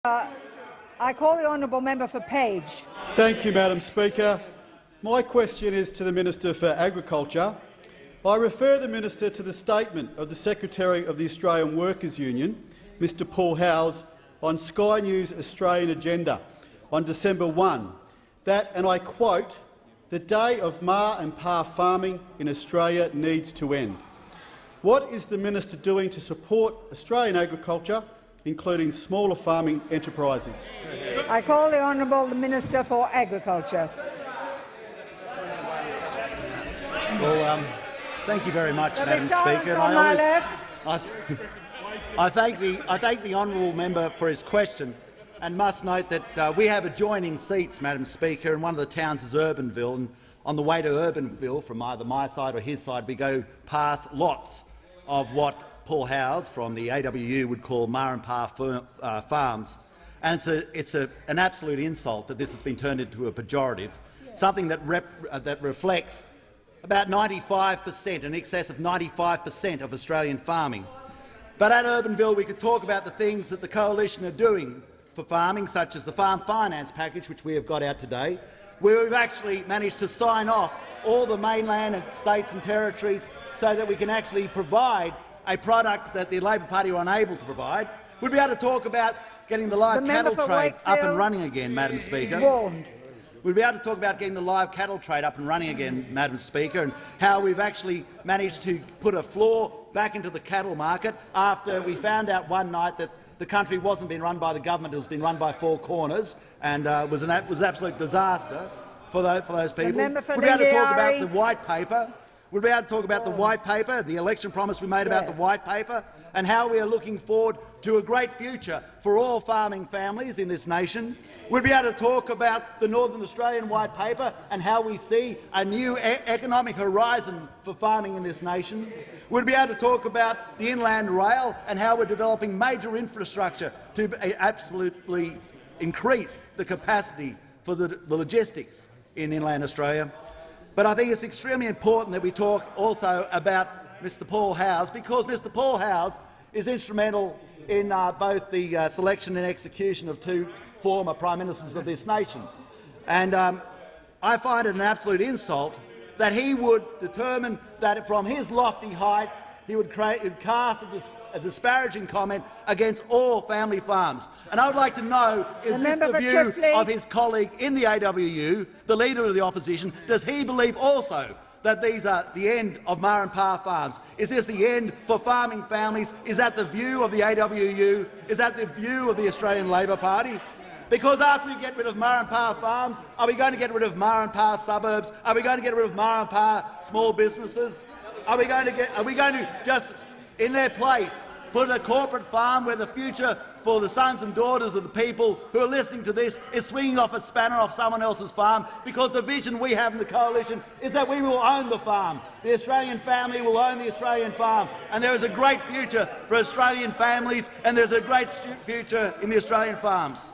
I call the honourable member for Page. Thank you, Madam Speaker. My question is to the Minister for Agriculture. I refer the Minister to the statement of the Secretary of the Australian Workers' Union, Mr Paul Howes, on Sky News Australian Agenda on December 1, that, and I quote, "The day of ma and pa farming in Australia needs to end." What is the Minister doing to support Australian agriculture, including smaller farming enterprises? I call the honourable Minister for Agriculture. Well, thank you very much, Madam Speaker. On my left. I thank the honourable member for his question, and must note that we have adjoining seats, Madam Speaker, and one of the towns is Urbanville. And on the way to Urbanville, from either my side or his side, we go past lots of what Paul Howes from the AWU would call ma and pa farms, and it's an absolute insult that this has been turned into a pejorative, something that reflects about 95%, in excess of 95% of Australian farming. But at Urbanville we could talk about the things that the Coalition are doing for farming, such as the farm finance package, which we have got out today, where we've actually managed to sign off all the mainland and states and territories so that we can actually provide a product that the Labor Party were unable to provide. We'd be able to talk about getting the live cattle trade up and running again, Madam Speaker. We'd be able to talk about getting the live cattle trade up and running again, Madam Speaker, and how we've actually managed to put a floor back into the cattle market after we found out one night that the country wasn't being run by the government, it was being run by Four Corners, and was an absolute disaster for those people. We'd be able to talk about the white paper. We'll be able to talk about the white paper, the election promise we made about the white paper, and how we are looking forward to a great future for all farming families in this nation. We'll be able to talk about the Northern Australian white paper and how we see a new economic horizon for farming in this nation. We'll be able to talk about the inland rail and how we're developing major infrastructure to absolutely increase the capacity for the logistics in inland Australia. But I think it's extremely important that we talk also about Mr Paul Howes, because Mr Paul Howes is instrumental in both the selection and execution of two former Prime Ministers of this nation. And I find it an absolute insult that he would determine that from his lofty heights he would cast a disparaging comment against all family farms. And I would like to know, is this the view of his colleague in the AWU, the Leader of the Opposition? Does he believe also that these are the end of ma and pa farms? Is this the end for farming families? Is that the view of the AWU? Is that the view of the Australian Labor Party? Because after we get rid of ma and pa farms, are we going to get rid of ma and pa suburbs? Are we going to get rid of ma and pa small businesses? Are we going to just, in their place, put a corporate farm where the future for the sons and daughters of the people who are listening to this is swinging off a spanner off someone else's farm? Because the vision we have in the Coalition is that we will own the farm. The Australian family will own the Australian farm. And there is a great future for Australian families, and there's a great future in the Australian farms.